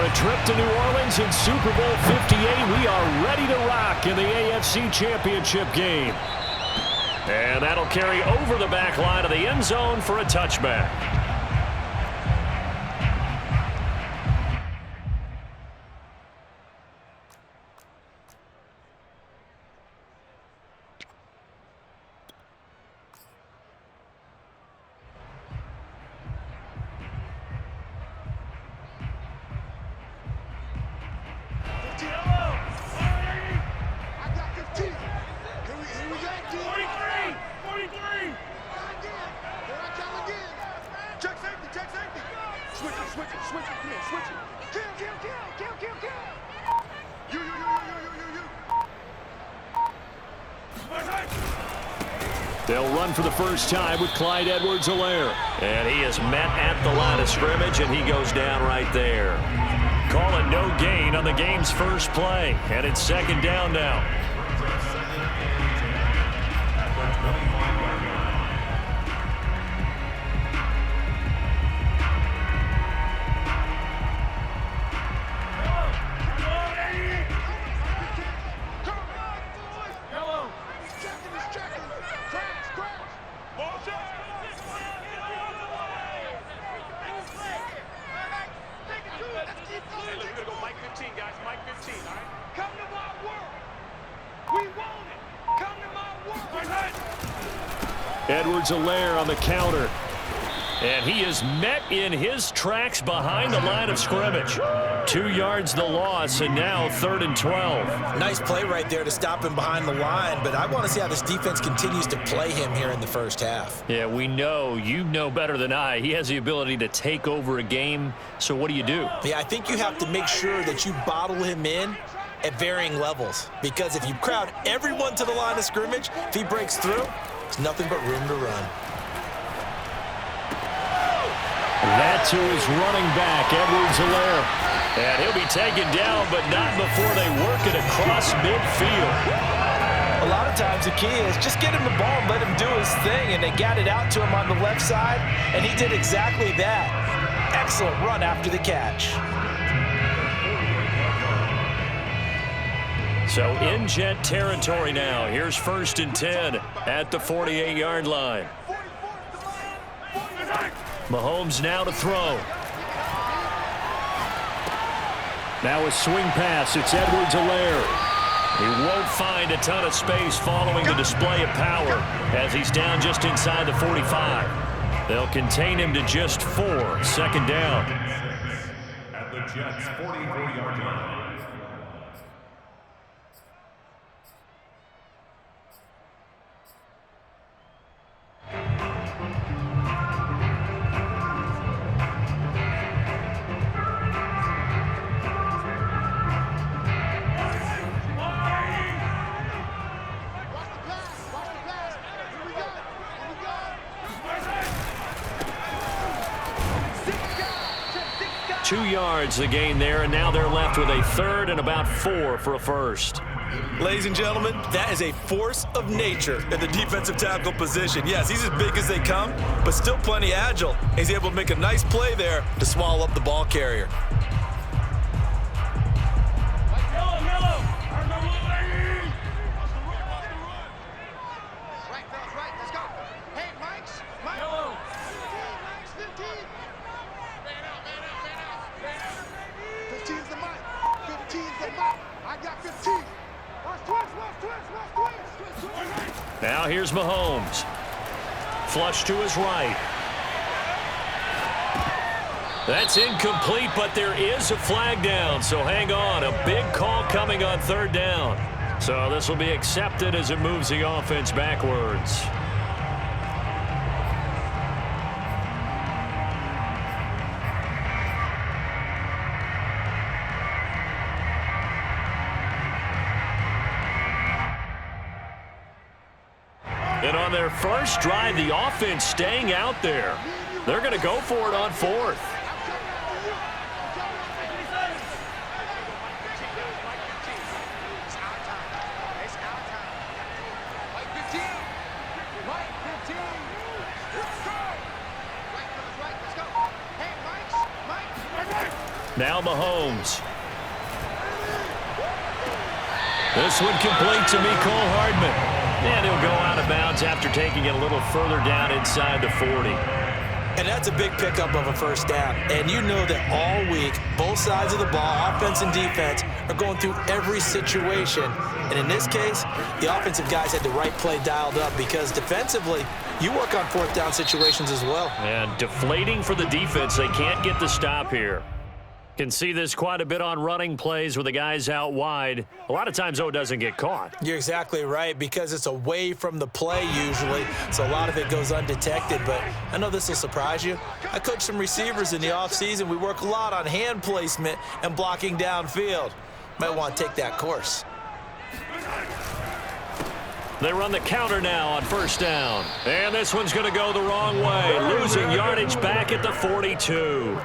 a trip to New Orleans in Super Bowl 58. We are ready to rock in the AFC Championship game. And that'll carry over the back line of the end zone for a touchback. They'll run for the first time with Clyde Edwards-Helaire. And he is met at the line of scrimmage, and he goes down right there. Call it no gain on the game's first play. And it's second down now. Edwards-Helaire on the counter. And he is met in his tracks behind the line of scrimmage. 2 yards the loss, and now 3rd and 12. Nice play right there to stop him behind the line, but I want to see how this defense continues to play him here in the first half. Yeah, we know, you know better than I, he has the ability to take over a game. So what do? Yeah, I think you have to make sure that you bottle him in at varying levels, because if you crowd everyone to the line of scrimmage, if he breaks through, there's nothing but room to run. That's who is running back, Edwards-Helaire. And he'll be taken down, but not before they work it across midfield. A lot of times the key is just get him the ball and let him do his thing, and they got it out to him on the left side, and he did exactly that. Excellent run after the catch. So in Jet territory now. Here's 1st and 10 at the 48-yard line. Mahomes now to throw. Now a swing pass. It's Edwards-Helaire. He won't find a ton of space following the display of power as he's down just inside the 45. They'll contain him to just 4. 2nd down. At the Jets' 44-yard line. Two yards the gain there, and now they're left with a 3rd and about 4 for a first. Ladies and gentlemen, that is a force of nature in the defensive tackle position. Yes, he's as big as they come, but still plenty agile. He's able to make a nice play there to swallow up the ball carrier. Now here's Mahomes. Flush to his right. That's incomplete, but there is a flag down, so hang on. A big call coming on 3rd down. So this will be accepted as it moves the offense backwards. And on their first drive, the offense staying out there. They're going to go for it on 4th. Now Mahomes. This one complete to Mecole Hardman. And he'll go out of bounds after taking it a little further down inside the 40. And that's a big pickup of a first down. And you know that all week, both sides of the ball, offense and defense, are going through every situation. And in this case, the offensive guys had the right play dialed up because defensively, you work on fourth down situations as well. And deflating for the defense. They can't get the stop here. Can see this quite a bit on running plays with the guys out wide. A lot of times, though, it doesn't get caught. You're exactly right because it's away from the play usually, so a lot of it goes undetected. But I know this will surprise you. I coach some receivers in the offseason. We work a lot on hand placement and blocking downfield. Might want to take that course. They run the counter now on first down. And this one's going to go the wrong way. Losing yardage back at the 42.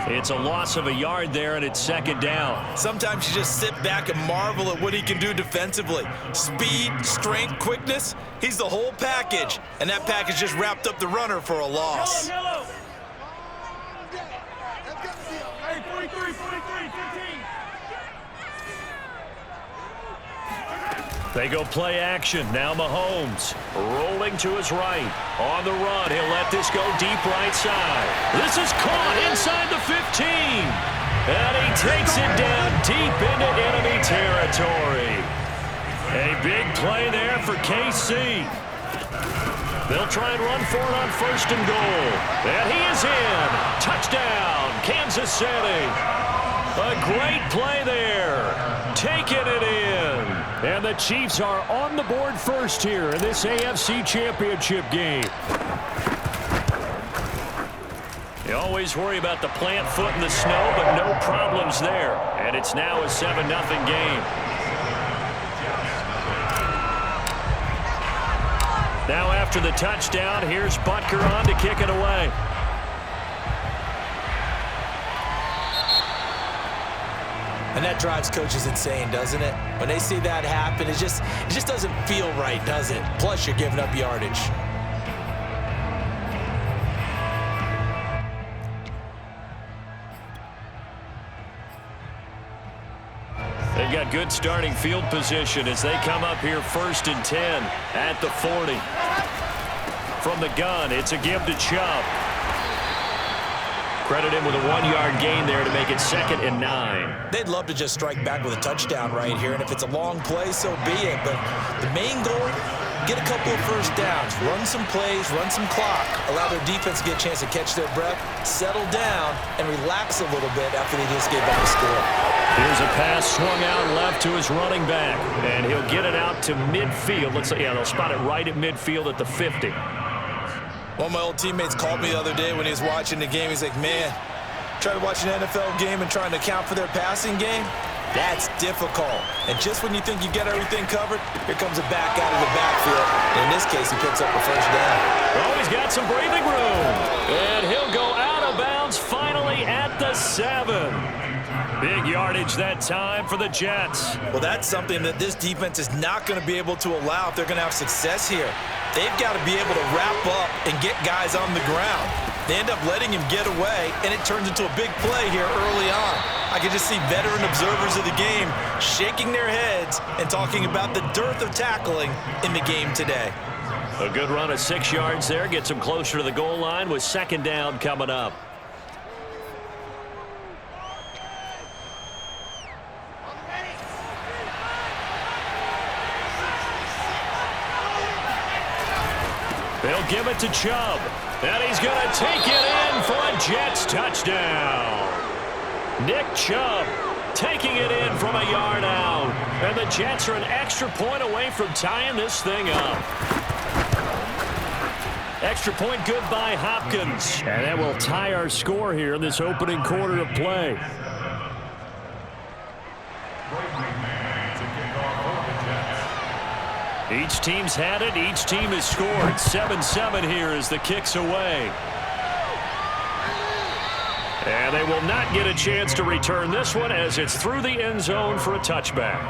It's a loss of a yard there, and it's second down. Sometimes you just sit back and marvel at what he can do defensively. Speed, strength, quickness, he's the whole package. And that package just wrapped up the runner for a loss. They go play action. Now Mahomes rolling to his right. On the run, he'll let this go deep right side. This is caught inside the 15. And he takes it down deep into enemy territory. A big play there for KC. They'll try and run for it on first and goal. And he is in. Touchdown, Kansas City. A great play there. Taking it in. And the Chiefs are on the board first here in this AFC Championship game. You always worry about the plant foot in the snow, but no problems there. And it's now a 7-0 game. Now after the touchdown, here's Butker on to kick it away. And that drives coaches insane, doesn't it? When they see that happen, it just doesn't feel right, does it? Plus, you're giving up yardage. They've got good starting field position as they come up here first and 10 at the 40. From the gun, it's a give to Chubb. Credit him with a 1-yard gain there to make it 2nd and 9. They'd love to just strike back with a touchdown right here, and if it's a long play, so be it. But the main goal, get a couple of first downs, run some plays, run some clock, allow their defense to get a chance to catch their breath, settle down, and relax a little bit after they just gave up a score. Here's a pass swung out left to his running back, and he'll get it out to midfield. They'll spot it right at midfield at the 50. One of my old teammates called me the other day when he was watching the game. He's like, man, trying to watch an NFL game and trying to account for their passing game, that's difficult. And just when you think you get everything covered, here comes a back out of the backfield. And in this case, he picks up a first down. Oh, he's got some breathing room. And he'll go out of bounds finally at the 7. Big yardage that time for the Jets. Well, that's something that this defense is not going to be able to allow if they're going to have success here. They've got to be able to wrap up and get guys on the ground. They end up letting him get away, and it turns into a big play here early on. I can just see veteran observers of the game shaking their heads and talking about the dearth of tackling in the game today. A good run of 6 yards there gets him closer to the goal line with 2nd down coming up. They'll give it to Chubb. And he's going to take it in for a Jets touchdown. Nick Chubb taking it in from a yard out. And the Jets are an extra point away from tying this thing up. Extra point good by Hopkins. And that will tie our score here in this opening quarter of play. Each team's had it. Each team has scored. 7-7 here as the kick's away. And they will not get a chance to return this one as it's through the end zone for a touchback.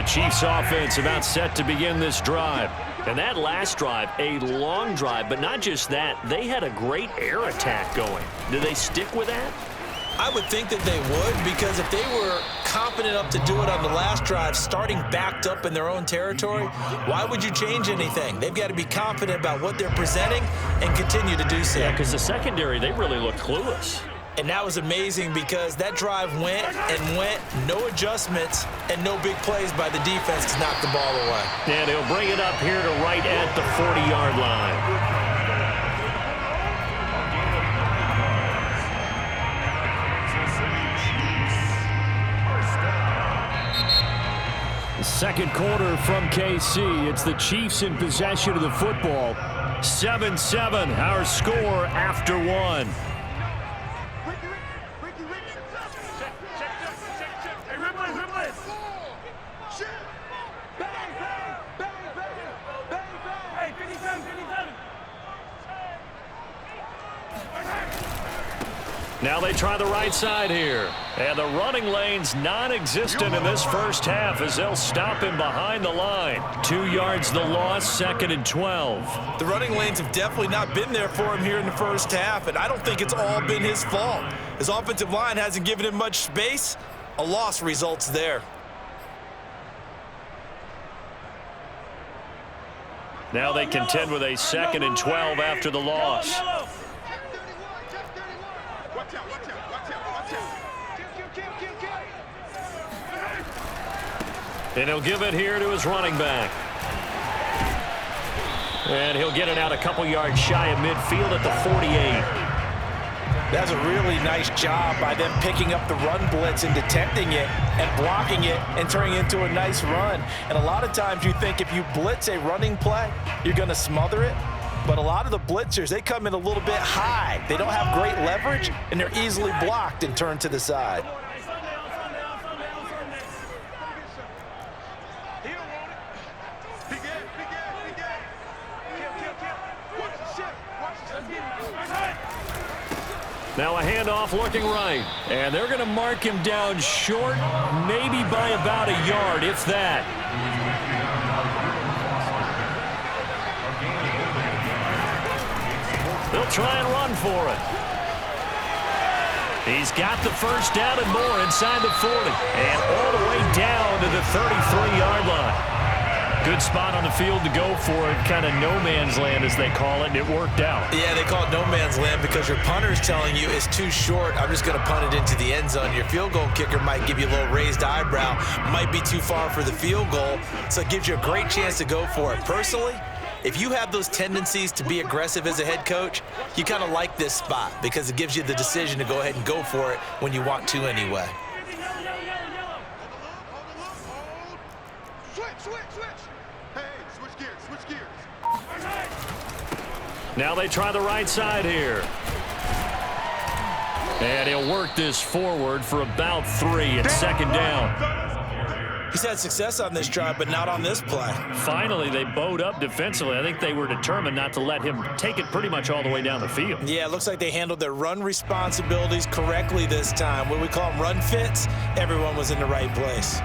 The Chiefs offense about set to begin this drive. And that last drive, a long drive, but not just that, they had a great air attack going. Do they stick with that? I would think that they would, because if they were confident enough to do it on the last drive, starting backed up in their own territory, why would you change anything? They've got to be confident about what they're presenting and continue to do so. Yeah, because the secondary, they really looked clueless. And that was amazing because that drive went and went, no adjustments, and no big plays by the defense to knock the ball away. And he'll bring it up here to right at the 40-yard line. Second quarter from KC. It's the Chiefs in possession of the football. 7-7, our score after one. Now they try the right side here. And the running lane's non-existent in this first half as they'll stop him behind the line. 2 yards the loss, 2nd and 12. The running lanes have definitely not been there for him here in the first half, and I don't think it's all been his fault. His offensive line hasn't given him much space. A loss results there. Now they contend with a 2nd and 12 after the loss. And he'll give it here to his running back. And he'll get it out a couple yards shy of midfield at the 48. That's a really nice job by them picking up the run blitz and detecting it and blocking it and turning it into a nice run. And a lot of times you think if you blitz a running play, you're going to smother it. But a lot of the blitzers, they come in a little bit high. They don't have great leverage, and they're easily blocked and turned to the side. Now a handoff looking right. And they're going to mark him down short, maybe by about a yard, if that. They'll try and run for it. He's got the first down and more inside the 40. And all the way down to the 33-yard line. Good spot on the field to go for it. Kind of no man's land, as they call it, and it worked out. Yeah, they call it no man's land because your punter's telling you it's too short. I'm just going to punt it into the end zone. Your field goal kicker might give you a little raised eyebrow. Might be too far for the field goal, so it gives you a great chance to go for it. Personally, if you have those tendencies to be aggressive as a head coach, you kind of like this spot because it gives you the decision to go ahead and go for it when you want to anyway. Now they try the right side here. And he'll work this forward for about 3 at 2nd down. He's had success on this drive, but not on this play. Finally, they bowed up defensively. I think they were determined not to let him take it pretty much all the way down the field. Yeah, it looks like they handled their run responsibilities correctly this time. What we call them run fits, everyone was in the right place.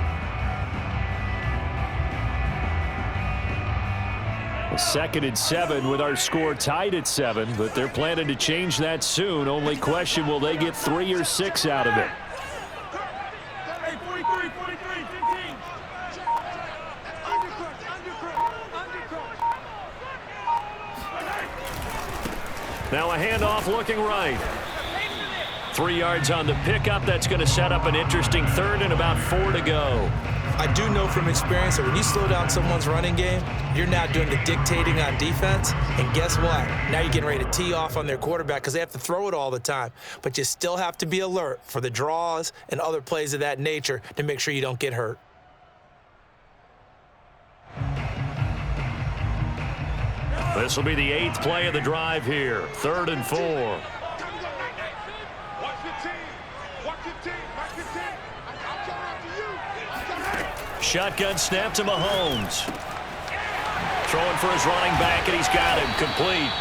2nd and 7 with our score tied at 7, but they're planning to change that soon. Only question, will they get 3 or 6 out of it? Now a handoff looking right. 3 yards on the pickup. That's going to set up an interesting 3rd and about 4 to go. I do know from experience that when you slow down someone's running game, you're now doing the dictating on defense. And guess what? Now you're getting ready to tee off on their quarterback because they have to throw it all the time. But you still have to be alert for the draws and other plays of that nature to make sure you don't get hurt. This will be the 8th play of the drive here. 3rd and 4. Shotgun snap to Mahomes. Throwing for his running back, and he's got him complete.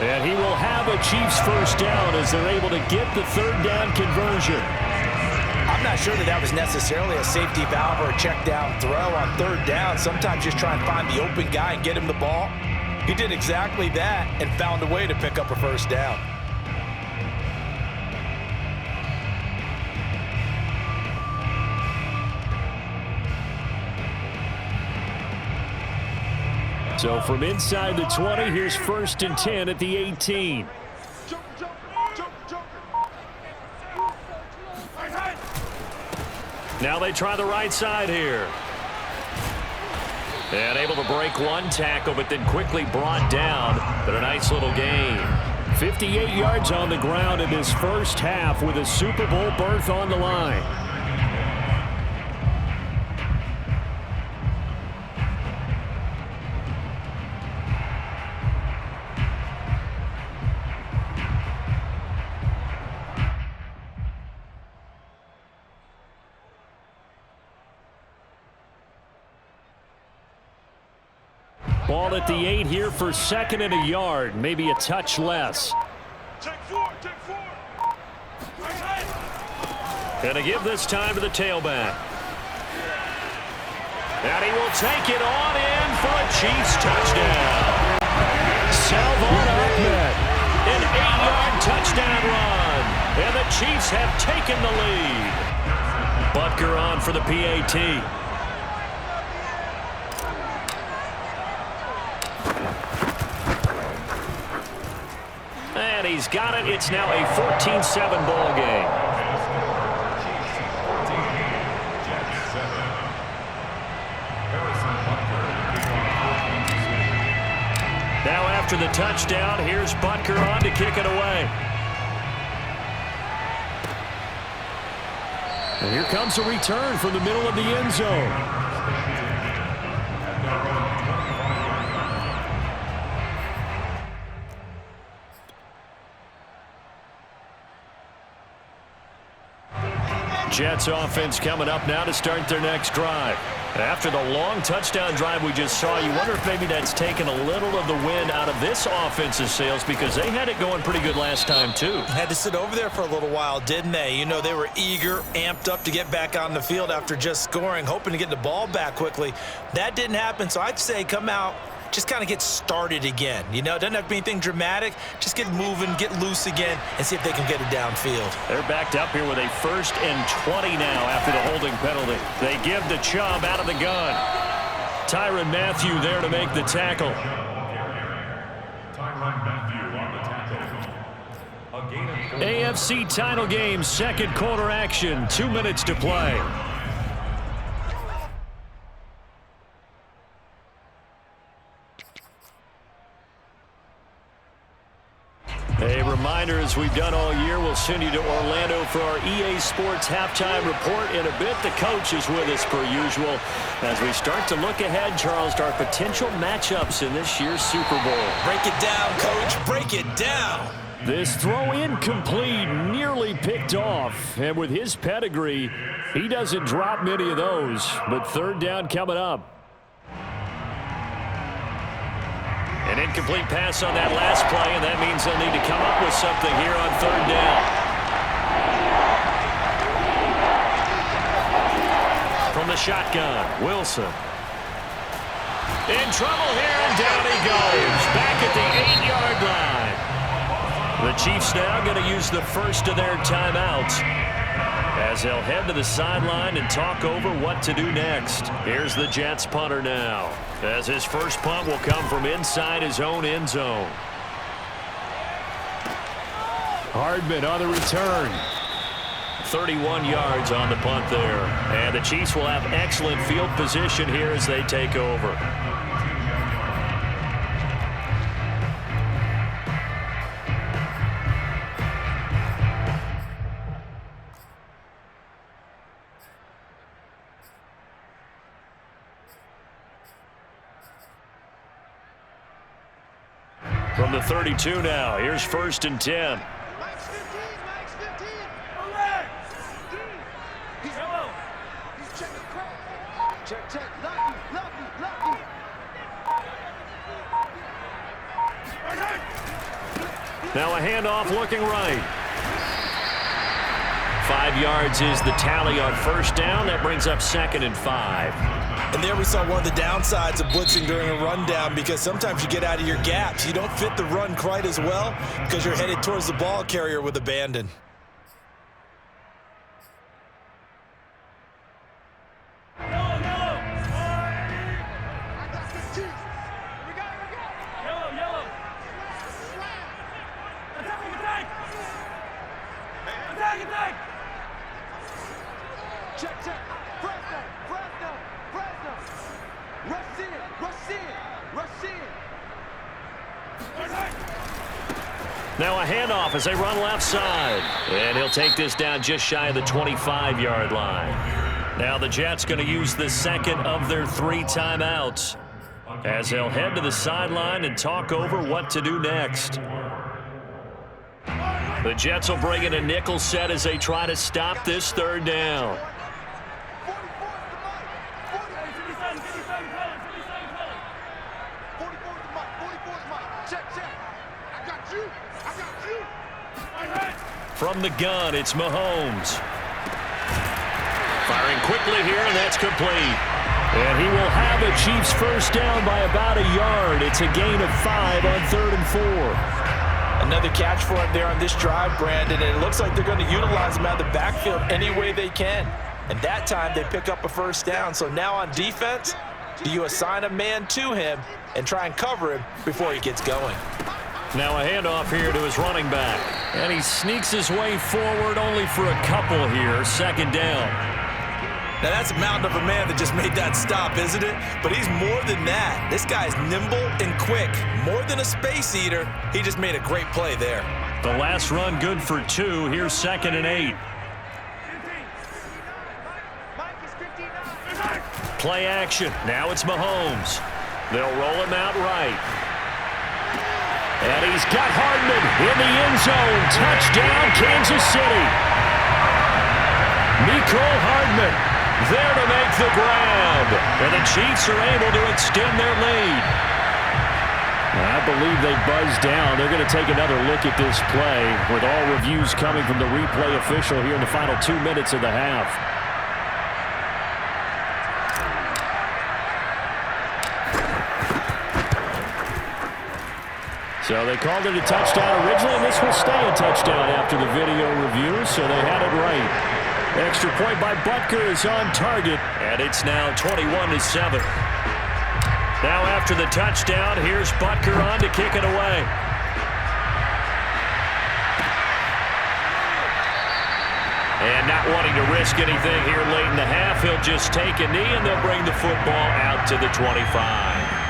And he will have a Chiefs first down as they're able to get the 3rd down conversion. I'm not sure that was necessarily a safety valve or a check down throw on third down. Sometimes just try and find the open guy and get him the ball. He did exactly that and found a way to pick up a first down. So from inside the 20, here's 1st and 10 at the 18. Now they try the right side here. And able to break one tackle, but then quickly brought down. But a nice little gain. 58 yards on the ground in this first half with a Super Bowl berth on the line. Ball at the 8 here for 2nd and a yard, maybe a touch less. Going to give this time to the tailback. And he will take it on in for a Chiefs touchdown. Salvon Ahmed, an 8-yard touchdown run. And the Chiefs have taken the lead. Butker on for the PAT. And he's got it. It's now a 14-7 ball game. Now after the touchdown, here's Butker on to kick it away. And here comes a return from the middle of the end zone. Jets offense coming up now to start their next drive. After the long touchdown drive we just saw, you wonder if maybe that's taken a little of the wind out of this offense's sails, because they had it going pretty good last time too. Had to sit over there for a little while, didn't they? You know, they were eager, amped up to get back on the field after just scoring, hoping to get the ball back quickly. That didn't happen, so I'd say come out, just kind of get started again. You know, it doesn't have to be anything dramatic. Just get moving, get loose again, and see if they can get it downfield. They're backed up here with a 1st and 20 now after the holding penalty. They give the Chubb out of the gun. Tyrann Mathieu there to make the tackle. Tyrann Mathieu on the tackle. AFC title game, 2nd quarter action. 2 minutes to play. A reminder, as we've done all year, we'll send you to Orlando for our EA Sports halftime report in a bit. The coach is with us per usual as we start to look ahead, Charles, to our potential matchups in this year's Super Bowl. Break it down, Coach. Break it down. This throw incomplete, nearly picked off. And with his pedigree, he doesn't drop many of those. But 3rd down coming up. An incomplete pass on that last play, and that means they'll need to come up with something here on 3rd down. From the shotgun, Wilson. In trouble here, and down he goes. Back at the 8-yard line. The Chiefs now going to use the first of their timeouts as they'll head to the sideline and talk over what to do next. Here's the Jets punter now, as his first punt will come from inside his own end zone. Hardman on the return. 31 yards on the punt there. And the Chiefs will have excellent field position here as they take over. From the 32 now, here's 1st and 10. Max 15, Max 15. He's checking crack. Check. Lucky. Now a handoff looking right. 5 yards is the tally on first down. That brings up 2nd and 5. And there we saw one of the downsides of blitzing during a rundown, because sometimes you get out of your gaps. You don't fit the run quite as well because you're headed towards the ball carrier with abandon. Now a handoff as they run left side. And he'll take this down just shy of the 25-yard line. Now the Jets going to use the second of their 3 timeouts as they'll head to the sideline and talk over what to do next. The Jets will bring in a nickel set as they try to stop this 3rd down. From the gun, it's Mahomes. Firing quickly here, and that's complete. And he will have a Chiefs first down by about a yard. It's a gain of 5 on 3rd and 4. Another catch for him there on this drive, Brandon, and it looks like they're going to utilize him out of the backfield any way they can. And that time they pick up a first down. So now on defense, do you assign a man to him and try and cover him before he gets going? Now a handoff here to his running back. And he sneaks his way forward only for a couple here. 2nd down. Now that's a mountain of a man that just made that stop, isn't it? But he's more than that. This guy's nimble and quick. More than a space eater. He just made a great play there. The last run good for 2. Here's 2nd and 8. Play action. Now it's Mahomes. They'll roll him out right. And he's got Hardman in the end zone. Touchdown, Kansas City. Mecole Hardman there to make the grab. And the Chiefs are able to extend their lead. I believe they buzzed down. They're going to take another look at this play with all reviews coming from the replay official here in the final 2 minutes of the half. So they called it a touchdown originally, and this will stay a touchdown after the video review, so they had it right. Extra point by Butker is on target, and it's now 21-7. Now after the touchdown, here's Butker on to kick it away. And not wanting to risk anything here late in the half, he'll just take a knee, and they'll bring the football out to the 25.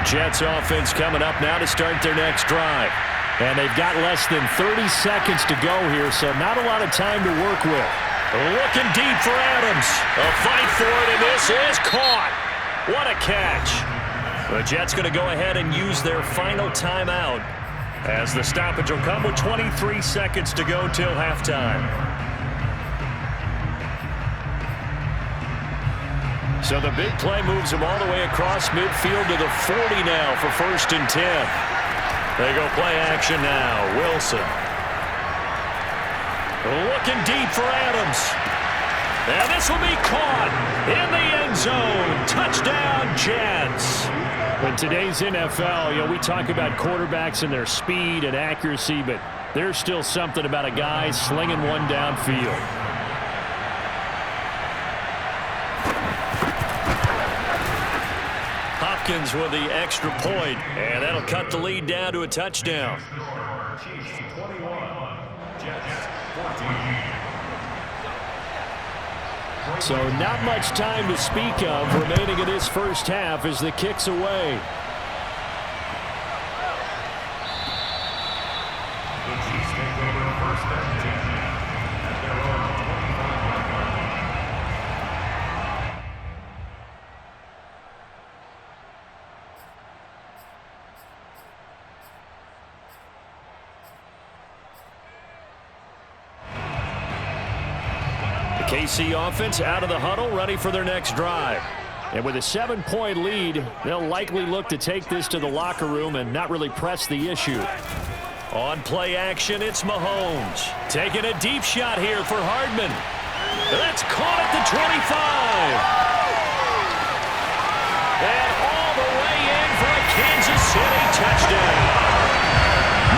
Jets offense coming up now to start their next drive. And they've got less than 30 seconds to go here, so not a lot of time to work with. Looking deep for Adams. A fight for it, and this is caught. What a catch. The Jets going to go ahead and use their final timeout as the stoppage will come with 23 seconds to go till halftime. So the big play moves them all the way across midfield to the 40 now for 1st and 10. They go play action now. Wilson. Looking deep for Adams. And this will be caught in the end zone. Touchdown, Jets. In today's NFL, we talk about quarterbacks and their speed and accuracy, but there's still something about a guy slinging one downfield. Hopkins with the extra point, and that'll cut the lead down to a touchdown. Chiefs 21, Jets 14. So not much time to speak of remaining in this first half as the kick's away. The Chiefs take over 1st and 10 at their own 25-yard line. KC offense out of the huddle, ready for their next drive. And with a 7-point lead, they'll likely look to take this to the locker room and not really press the issue. On play action, it's Mahomes. Taking a deep shot here for Hardman. That's caught at the 25. And all the way in for a Kansas City touchdown.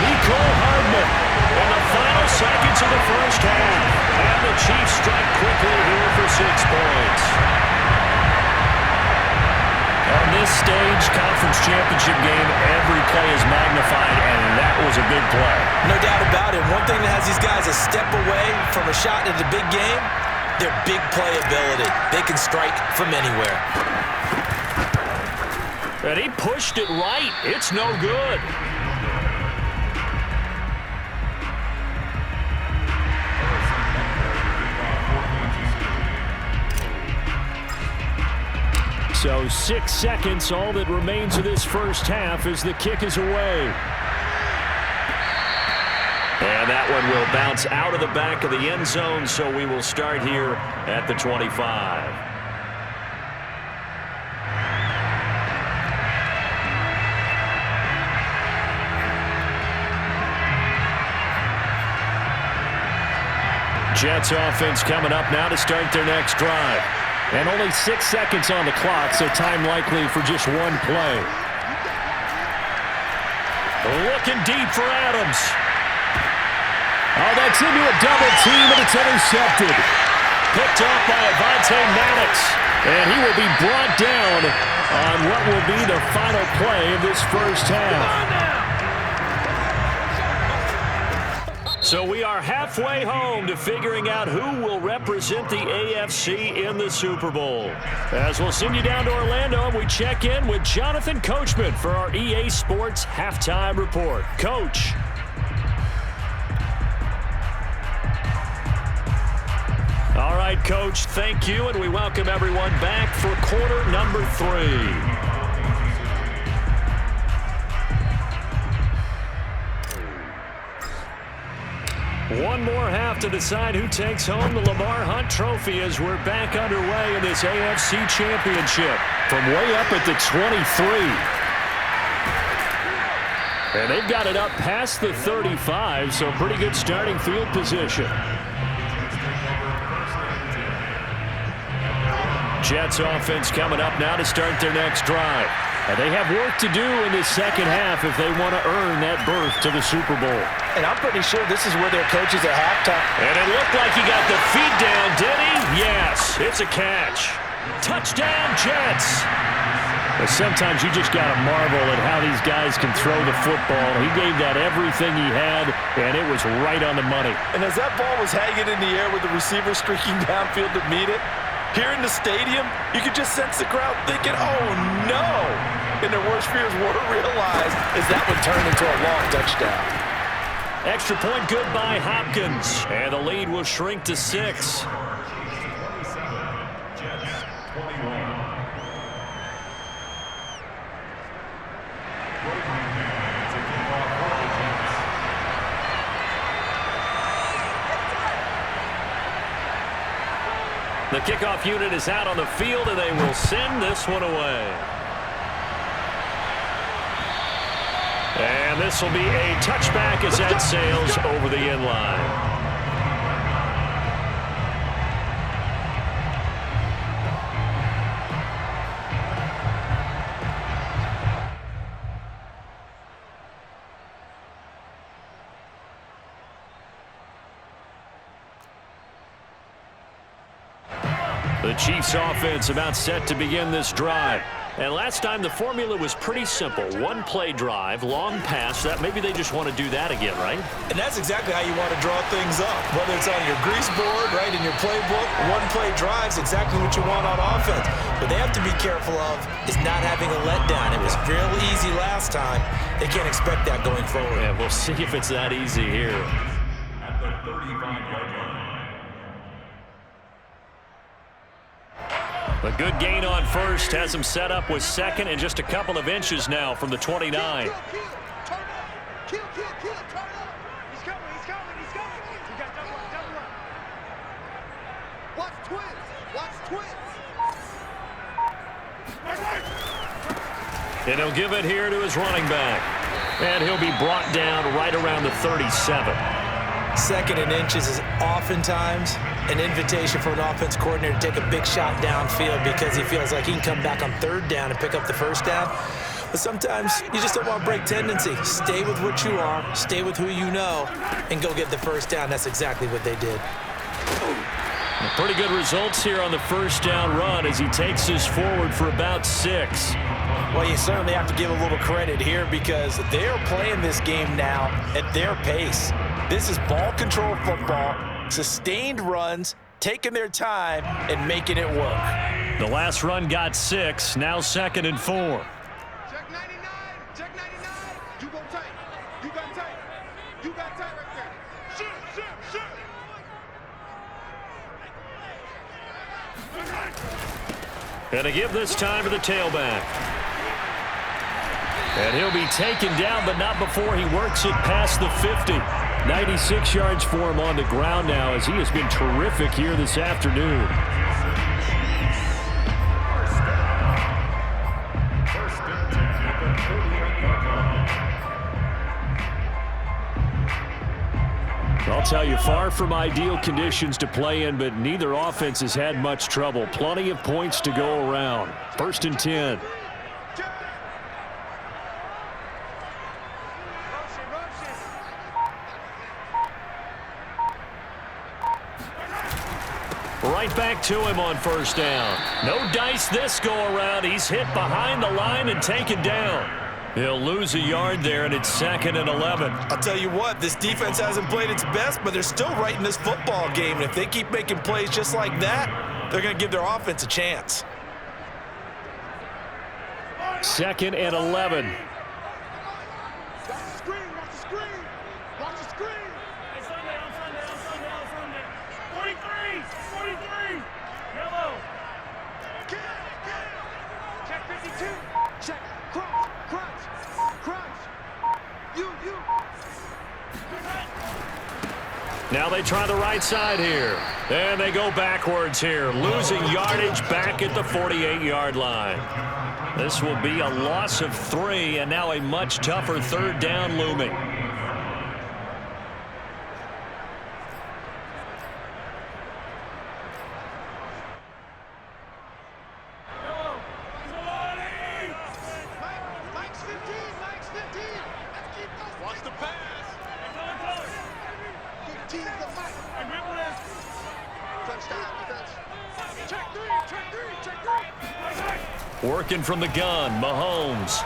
Nicole Hardman in the final seconds of the first half. And the Chiefs strike quickly here for 6 points. On this stage, conference championship game, every play is magnified, and that was a big play. No doubt about it. One thing that has these guys a step away from a shot in the big game, their big play ability. They can strike from anywhere. And he pushed it right. It's no good. So 6 seconds, all that remains of this first half as the kick is away. And that one will bounce out of the back of the end zone, so we will start here at the 25. Jets offense coming up now to start their next drive. And only 6 seconds on the clock, so time likely for just one play. Looking deep for Adams. Oh, that's into a double team, and it's intercepted. Picked off by Avonte Maddox. And he will be brought down on what will be the final play of this first half. So we are halfway home to figuring out who will represent the AFC in the Super Bowl. As we'll send you down to Orlando, and we check in with Jonathan Coachman for our EA Sports Halftime Report. Coach. All right, Coach, thank you, and we welcome everyone back for quarter number 3. One more half to decide who takes home the Lamar Hunt Trophy as we're back underway in this AFC Championship. From way up at the 23. And they've got it up past the 35, so pretty good starting field position. Jets offense coming up now to start their next drive. And they have work to do in this second half if they want to earn that berth to the Super Bowl. And I'm pretty sure this is where their coach is at halftime. And it looked like he got the feet down, did he? Yes, it's a catch. Touchdown, Jets. But sometimes you just got to marvel at how these guys can throw the football. He gave that everything he had, and it was right on the money. And as that ball was hanging in the air with the receiver streaking downfield to meet it, here in the stadium, you could just sense the crowd thinking, oh, no. And their worst fears were realized as that one turned into a long touchdown. Extra point good by Hopkins. And the lead will shrink to 6. The kickoff unit is out on the field, and they will send this one away. And this will be a touchback as that sails over the end line. The Chiefs offense about set to begin this drive. And last time the formula was pretty simple. One play drive, long pass. That maybe they just want to do that again, right? And that's exactly how you want to draw things up. Whether it's on your grease board, right, in your playbook, one play drive is exactly what you want on offense. What they have to be careful of is not having a letdown. It was real easy last time. They can't expect that going forward. Yeah, we'll see if it's that easy here. At the 35-yard line. A good gain on first has him set up with second and just a couple of inches now from the 29. Kill, turn up. Kill, turn up. He's coming. You got double up. Watch twins. And he'll give it here to his running back. And he'll be brought down right around the 37. 2nd and inches is oftentimes an invitation for an offense coordinator to take a big shot downfield because he feels like he can come back on 3rd down and pick up the 1st down. But sometimes you just don't want to break tendency. Stay with what you are, stay with who you know, and go get the 1st down. That's exactly what they did. Pretty good results here on the 1st down run as he takes this forward for about 6. Well, you certainly have to give a little credit here because they're playing this game now at their pace. This is ball control football, sustained runs, taking their time, and making it work. The last run got 6, now 2nd and 4. Check 99. Check 99. You go tight. You got tight. You got tight right there. Shoot. And to give this time to the tailback. And he'll be taken down, but not before he works it past the 50. 96 yards for him on the ground now as he has been terrific here this afternoon. First and 10 at the 48-yard line. I'll tell you, far from ideal conditions to play in, but neither offense has had much trouble. Plenty of points to go around. 1st and 10. Right back to him on 1st down. No dice this go around. He's hit behind the line and taken down. He'll lose a yard there, and it's 2nd and 11. I'll tell you what, this defense hasn't played its best, but they're still right in this football game. And if they keep making plays just like that, they're going to give their offense a chance. 2nd and 11. Watch the screen. Watch the screen. Hey, Sunday. 43. Yellow. Check 52. Check. Crunch. You. Now they try the right side here. And they go backwards here, losing yardage back at the 48-yard line. This will be a loss of 3, and now a much tougher 3rd down looming. Mike's 15. Let's keep those. Watch the pass. 15 to Mike. Touchdown defense. Check 3. Working from the gun, Mahomes.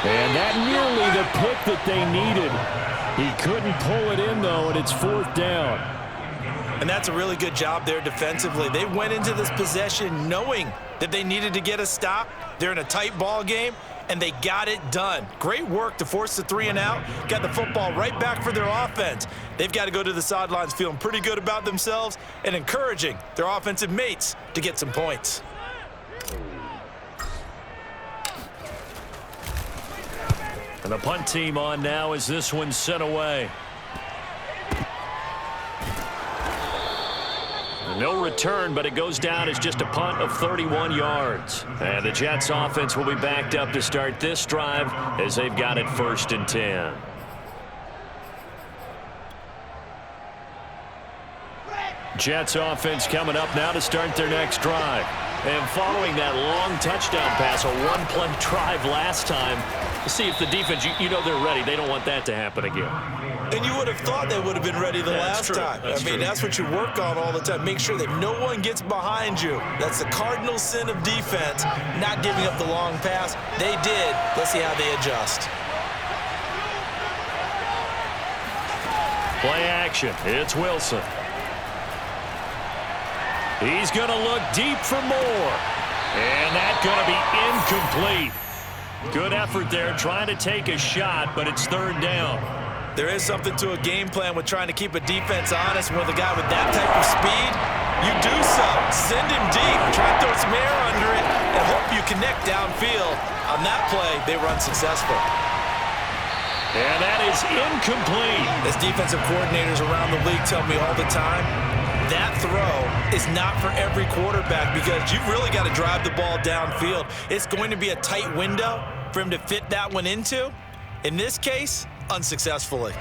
And that nearly the pick that they needed. He couldn't pull it in, though, and it's 4th down. And that's a really good job there defensively. They went into this possession knowing that they needed to get a stop. They're in a tight ball game, and they got it done. Great work to force the 3 and out. Got the football right back for their offense. They've got to go to the sidelines feeling pretty good about themselves and encouraging their offensive mates to get some points. And the punt team on now as this one's sent away. No return, but it goes down as just a punt of 31 yards. And the Jets offense will be backed up to start this drive as they've got it 1st and 10. Jets offense coming up now to start their next drive. And following that long touchdown pass, a one-play drive last time, to see if the defense, you know they're ready. They don't want that to happen again. And you would have thought they would have been ready the last time. That's what you work on all the time. Make sure that no one gets behind you. That's the cardinal sin of defense, not giving up the long pass. They did. Let's see how they adjust. Play action. It's Wilson. He's going to look deep for more. And that's going to be incomplete. Good effort there trying to take a shot, but it's 3rd down. There is something to a game plan with trying to keep a defense honest. With a guy with that type of speed, you do so. Send him deep. Try to throw some air under it and hope you connect downfield. On that play, they run successful. And that is incomplete. As defensive coordinators around the league tell me all the time, that throw is not for every quarterback because you've really got to drive the ball downfield. It's going to be a tight window for him to fit that one into. In this case, unsuccessfully.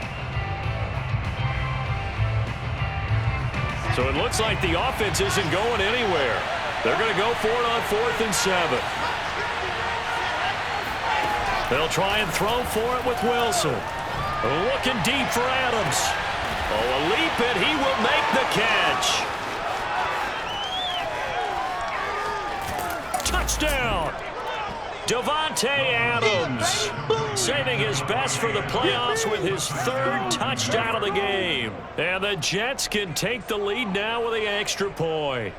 So it looks like the offense isn't going anywhere. They're going to go for it on 4th and 7. They'll try and throw for it with Wilson. Looking deep for Adams. Oh, a leap, and he will make the catch. Touchdown. Davante Adams saving his best for the playoffs with his 3rd touchdown of the game. And the Jets can take the lead now with the extra point.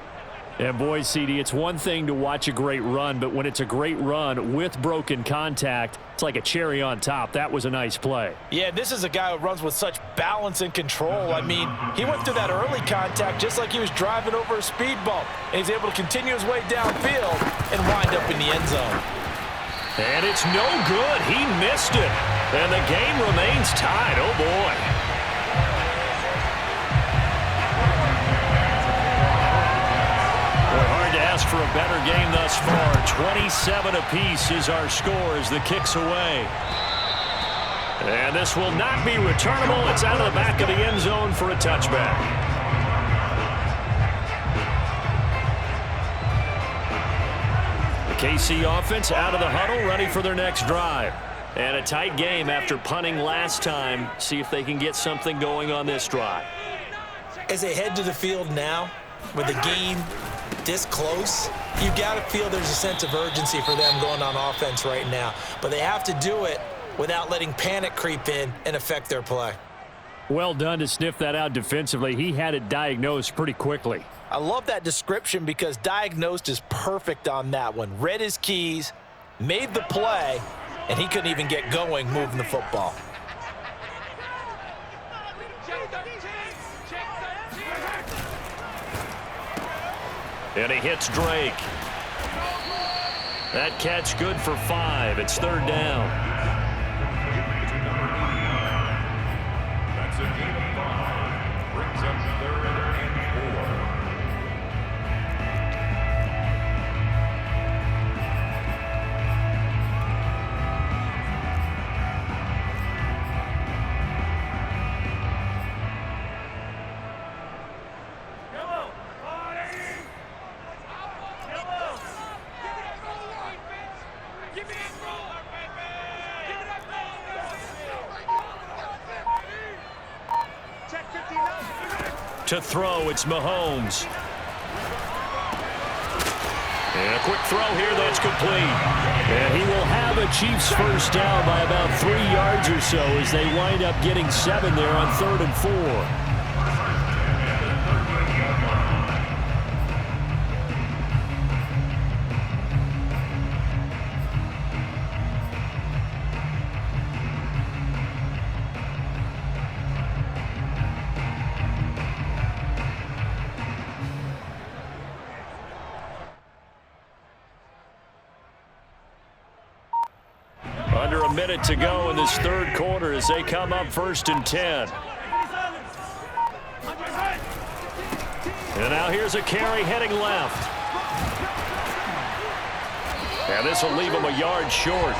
And boy, CD, it's one thing to watch a great run, but when it's a great run with broken contact, it's like a cherry on top. That was a nice play. Yeah, this is a guy who runs with such balance and control. I mean, he went through that early contact just like he was driving over a speed bump. And he's able to continue his way downfield and wind up in the end zone. And it's no good. He missed it. And the game remains tied. Oh, boy. Hard to ask for a better game thus far. 27 apiece is our score as the kick's away. And this will not be returnable. It's out of the back of the end zone for a touchback. KC offense out of the huddle, ready for their next drive. And a tight game after punting last time. See if they can get something going on this drive. As they head to the field now, with the game this close, you've got to feel there's a sense of urgency for them going on offense right now. But they have to do it without letting panic creep in and affect their play. Well done to sniff that out defensively. He had it diagnosed pretty quickly. I love that description because diagnosed is perfect on that one. Read his keys, made the play, and he couldn't even get going moving the football. And he hits Drake. That catch good for 5. It's 3rd down. That's a gain of 5. Brings up 3rd and 4. To throw, it's Mahomes. And a quick throw here, that's complete. And he will have a Chiefs first down by about 3 yards or so as they wind up getting 7 there on 3rd and 4. Under a minute to go in this 3rd quarter as they come up 1st and 10. And now here's a carry heading left. And this will leave him a yard short.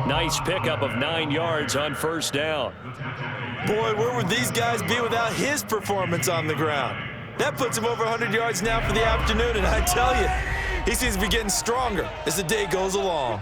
Nice pickup of 9 yards on 1st down. Boy, where would these guys be without his performance on the ground? That puts him over 100 yards now for the afternoon, and I tell you, he seems to be getting stronger as the day goes along.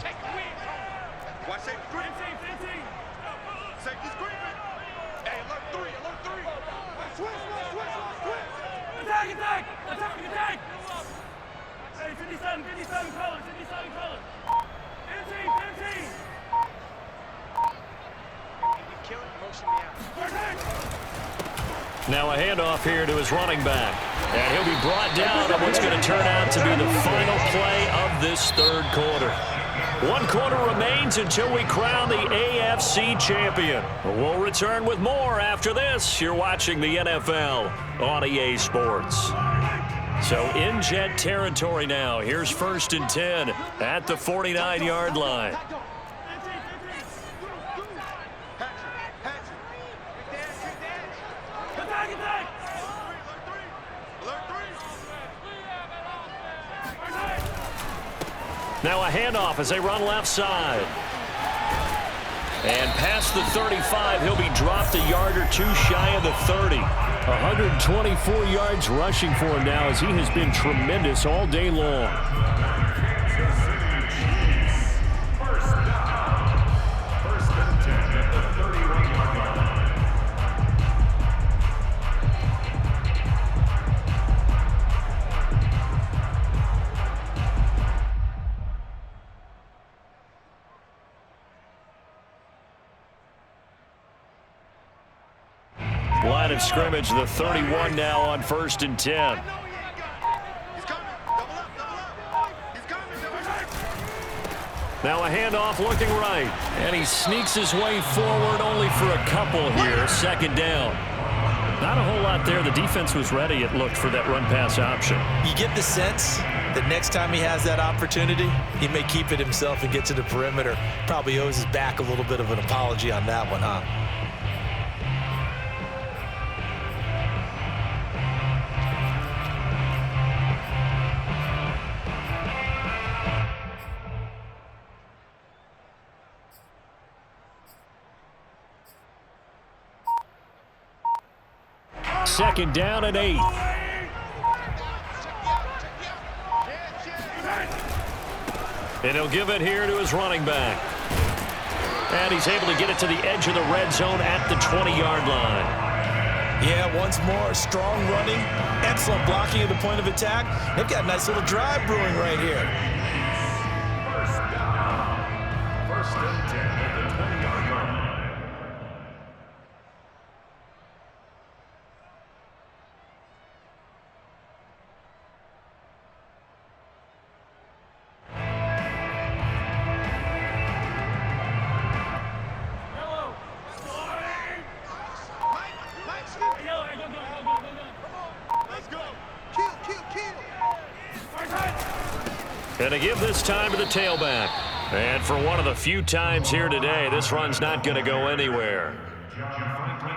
Now a handoff here to his running back. And he'll be brought down on what's going to turn out to be the final play of this 3rd quarter. 1 quarter remains until we crown the AFC champion. We'll return with more after this. You're watching the NFL on EA Sports. So in Jet territory now. Here's 1st and 10 at the 49-yard line. Alert Now a handoff as they run left side. And past the 35, he'll be dropped a yard or two shy of the 30. 124 yards rushing for him now as he has been tremendous all day long. Kansas City Chiefs. First down. First and 10 at the 31-yard line. Line of scrimmage, the 31 now on 1st and 10. Now a handoff looking right. And he sneaks his way forward only for a couple here. Second down. Not a whole lot there. The defense was ready, it looked, for that run-pass option. You get the sense that next time he has that opportunity, he may keep it himself and get to the perimeter. Probably owes his back a little bit of an apology on that one, huh? Second down and 8. And he'll give it here to his running back. And he's able to get it to the edge of the red zone at the 20-yard line. Yeah, once more, strong running, excellent blocking at the point of attack. They've got a nice little drive brewing right here. First down. First and 10 at the 20-yard line. And to give this time to the tailback. And for one of the few times here today, this run's not going to go anywhere.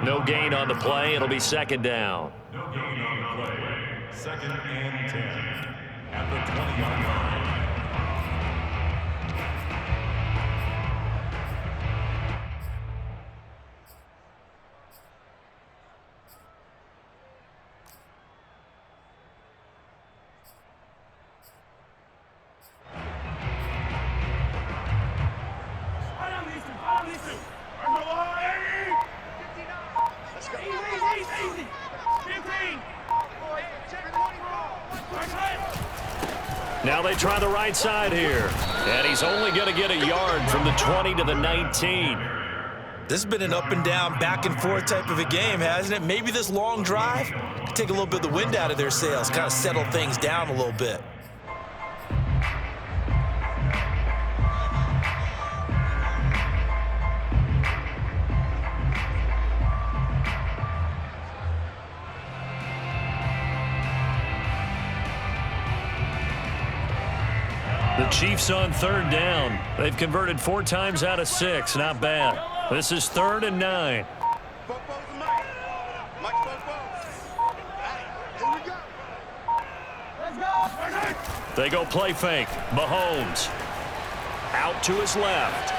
No gain on the play. It'll be second down. No gain on the play. Second and 10 at the 20-yard line. Now they try the right side here. And he's only going to get a yard from the 20 to the 19. This has been an up and down, back and forth type of a game, hasn't it? Maybe this long drive could take a little bit of the wind out of their sails, kind of settle things down a little bit. The Chiefs on third down. They've converted 4 times out of 6. Not bad. This is 3rd and 9. They go play fake. Mahomes out to his left.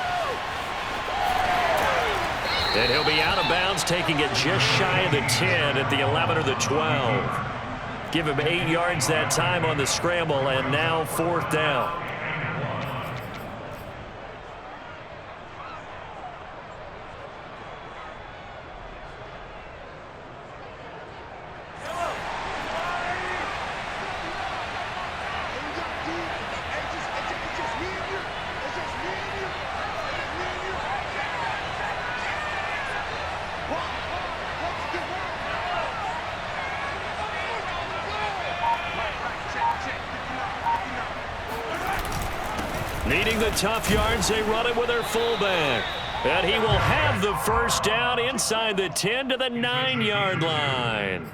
And he'll be out of bounds, taking it just shy of the 10 at the 11 or the 12. Give him 8 yards that time on the scramble, and now 4th down. Needing the tough yards, they run it with their fullback. And he will have the first down inside the 10 to the 9-yard line.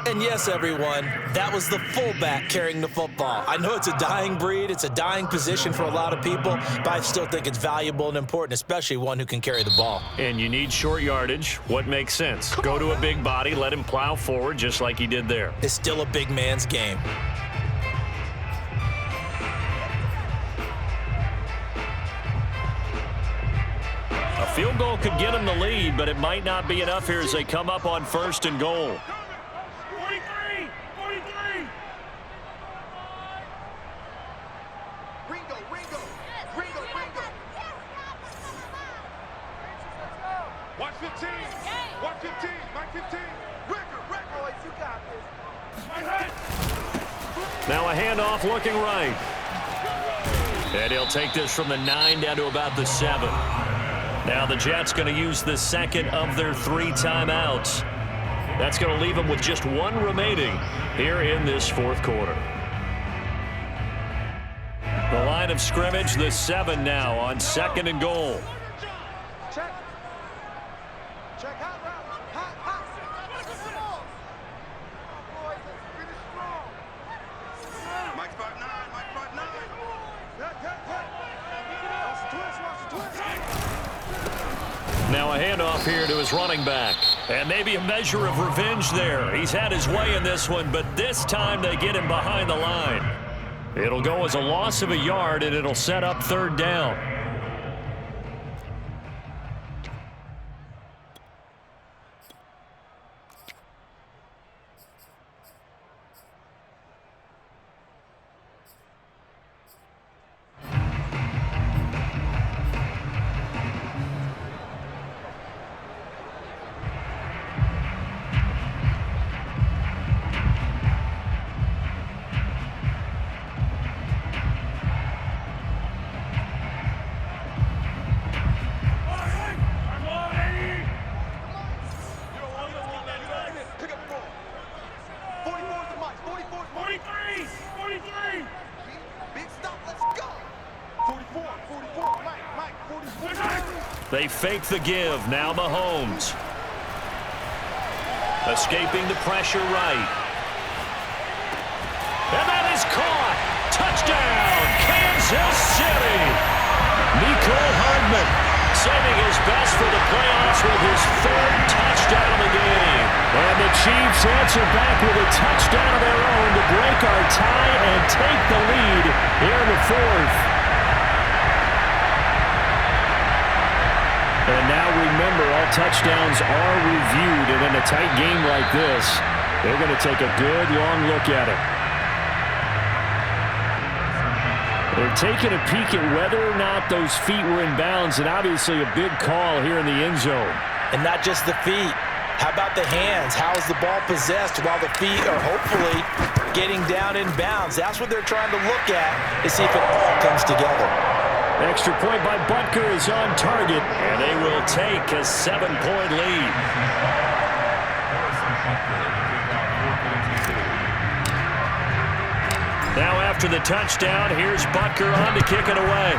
And yes, everyone, that was the fullback carrying the football. I know it's a dying breed, it's a dying position for a lot of people, but I still think it's valuable and important, especially one who can carry the ball. And you need short yardage. What makes sense? Go to a big body, let him plow forward just like he did there. It's still a big man's game. Field goal could get them the lead, but it might not be enough here as they come up on 1st and goal. 43! 43! Ringo! Watch 15! Watch 15! Mike 15! Ricker! Boys, you got this! Now a handoff looking right. And he'll take this from the 9 down to about the 7. Now the Jets going to use the second of their 3 timeouts. That's going to leave them with just 1 remaining here in this 4th quarter. The line of scrimmage, the 7 now on 2nd and goal. Check. Check hot route. Hot. Boys, let's finish strong. Mike 5'9", Mike 5'9". Now a handoff here to his running back. And maybe a measure of revenge there. He's had his way in this one, but this time they get him behind the line. It'll go as a loss of a yard, and it'll set up 3rd down. They fake the give. Now Mahomes. Escaping the pressure right. And that is caught. Touchdown, Kansas City. Nicole Hardman saving his best for the playoffs with his 3rd touchdown of the game. And the Chiefs answer back with a touchdown of their own to break our tie and take the lead here in the 4th. And now remember, all touchdowns are reviewed, and in a tight game like this, they're going to take a good long look at it. They're taking a peek at whether or not those feet were in bounds, and obviously a big call here in the end zone. And not just the feet. How about the hands? How is the ball possessed while the feet are hopefully getting down in bounds? That's what they're trying to look at to see if it all comes together. Extra point by Butker is on target, and they will take a 7-point lead. Now after the touchdown, here's Butker on to kick it away.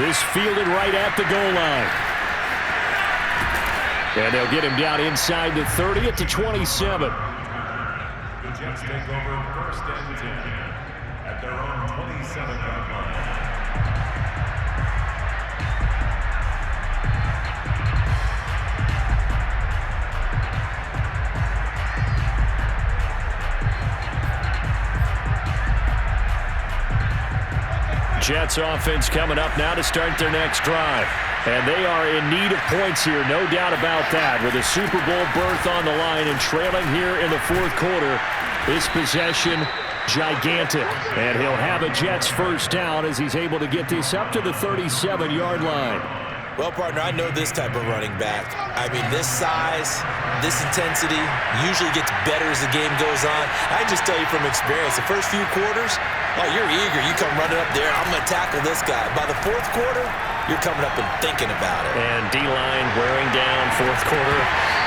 This fielded right at the goal line. And they'll get him down inside the 30 at the 27. The Jets take over 1st and 10 at their own 27-yard line. Jets offense coming up now to start their next drive. And they are in need of points here, no doubt about that. With a Super Bowl berth on the line and trailing here in the 4th quarter, this possession gigantic. And he'll have a Jets 1st down as he's able to get this up to the 37-yard line. Well, partner, I know this type of running back. I mean, this size, this intensity usually gets better as the game goes on. I just tell you from experience, the first few quarters, oh, you're eager. You come running up there, I'm going to tackle this guy. By the 4th quarter, you're coming up and thinking about it. And D-line wearing down 4th quarter.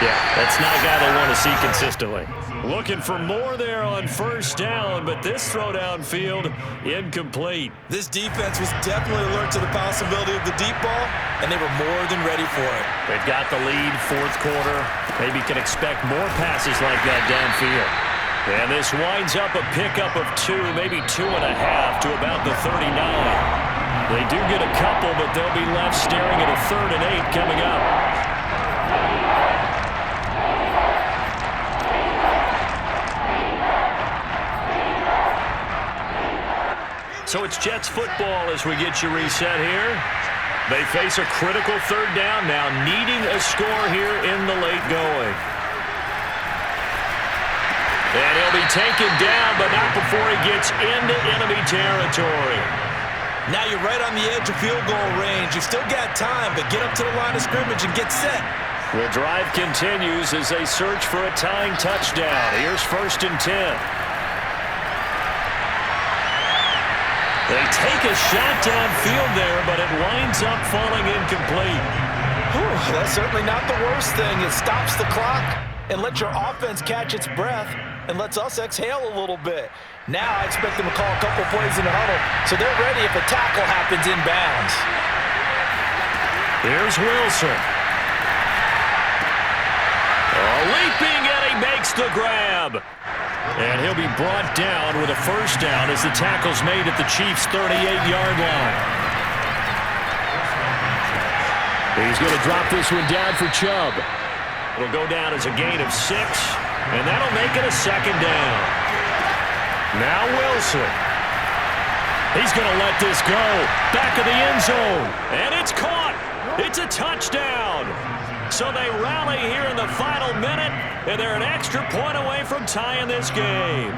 Yeah, that's not a guy they want to see consistently. Looking for more there on 1st down, but this throw downfield incomplete. This defense was definitely alert to the possibility of the deep ball, and they were more than ready for it. They've got the lead 4th quarter. Maybe can expect more passes like that downfield. And this winds up a pickup of 2, maybe 2.5 to about the 39. They do get a couple, but they'll be left staring at a 3rd and 8 coming up. So it's Jets football as we get you reset here. They face a critical third down now, needing a score here in the late going. And he'll be taken down, but not before he gets into enemy territory. Now you're right on the edge of field goal range. You've still got time, but get up to the line of scrimmage and get set. The drive continues as they search for a tying touchdown. Here's 1st and 10. They take a shot downfield there, but it winds up falling incomplete. Whew, that's certainly not the worst thing. It stops the clock and lets your offense catch its breath and lets us exhale a little bit. Now I expect them to call a couple plays in the huddle, so they're ready if a tackle happens inbounds. Here's Wilson. Leaping, and he makes the grab. And he'll be brought down with a first down as the tackle's made at the Chiefs' 38-yard line. He's going to drop this one down for Chubb. It'll go down as a gain of 6, and that'll make it a 2nd down. Now Wilson. He's going to let this go. Back of the end zone, and it's caught. It's a touchdown. So they rally here in the final minute, and they're an extra point away from tying this game.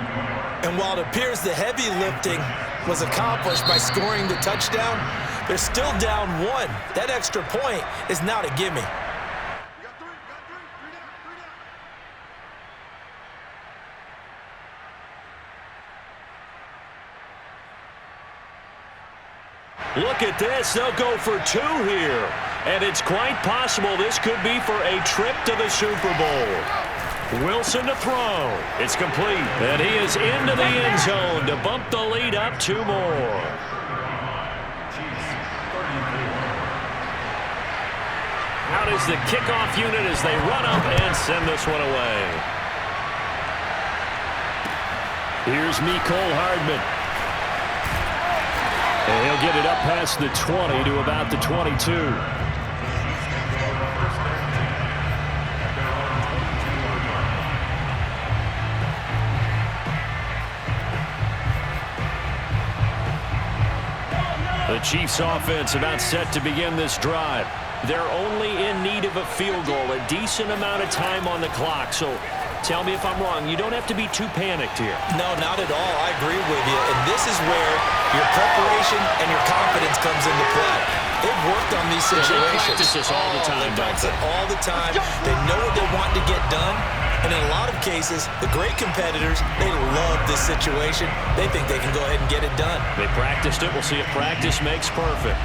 And while it appears the heavy lifting was accomplished by scoring the touchdown, they're still down 1. That extra point is not a gimme. Look at this. They'll go for 2 here. And it's quite possible this could be for a trip to the Super Bowl. Wilson to throw. It's complete. And he is into the end zone to bump the lead up 2 more. Out is the kickoff unit as they run up and send this one away. Here's Mecole Hardman. And he'll get it up past the 20 to about the 22. The Chiefs offense about set to begin this drive. They're only in need of a field goal, a decent amount of time on the clock. So tell me if I'm wrong. You don't have to be too panicked here. No, not at all. I agree with you. And this is where your preparation and your confidence comes into play. They've worked on these situations. They practice this all the time. They practice it all the time. They know what they want to get done. And in a lot of cases, the great competitors, they love this situation. They think they can go ahead and get it done. They practiced it. We'll see if practice makes perfect.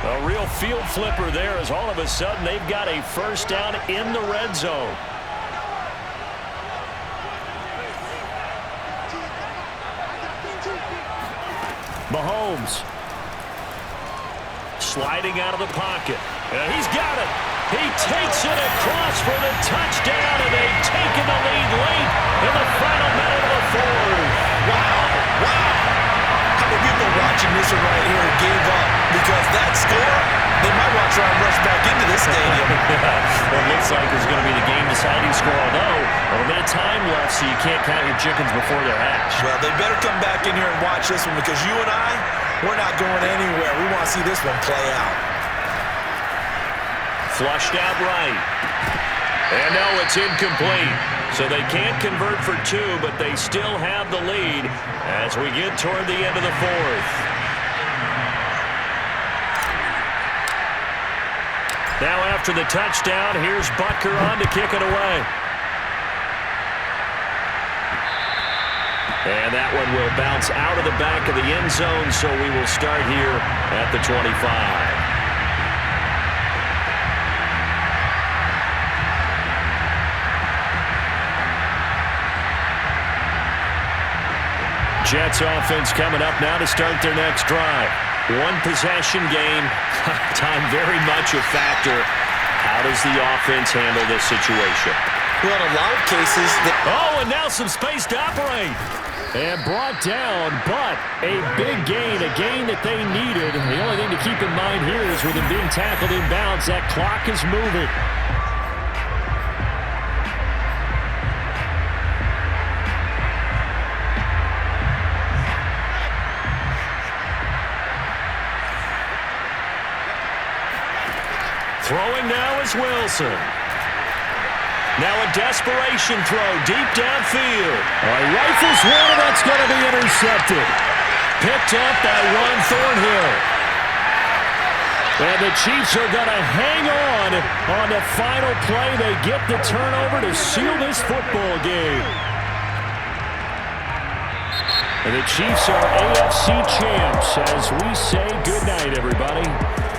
A real field flipper there as all of a sudden they've got a first down in the red zone. Mahomes. Sliding out of the pocket. And he's got it. He takes it across for the touchdown, and they've taken the lead late in the final minute of the 4th. Wow. Wow. How many people watching this one right here gave up? Because that score, they might want to try and rush back into this stadium. Well, it looks like it's going to be the game-deciding score, although a little bit of time left, so you can't count your chickens before they're hatched. Well, they better come back in here and watch this one because you and I, we're not going anywhere. We want to see this one play out. Flushed out right. And no, it's incomplete. So they can't convert for 2, but they still have the lead as we get toward the end of the 4th. Now after the touchdown, here's Butker on to kick it away. And that one will bounce out of the back of the end zone, so we will start here at the 25. Jets offense coming up now to start their next drive. One possession game, time very much a factor. How does the offense handle this situation? Well, in a lot of cases... Oh, and now some space to operate. And brought down, but a big gain, a gain that they needed. The only thing to keep in mind here is with him being tackled inbounds, that clock is moving. Throwing now is Wilson. Now a desperation throw deep downfield. Rifles one, and that's going to be intercepted. Picked up by Ron Thornhill. And the Chiefs are going to hang on the final play. They get the turnover to seal this football game. And the Chiefs are AFC champs as we say goodnight, everybody.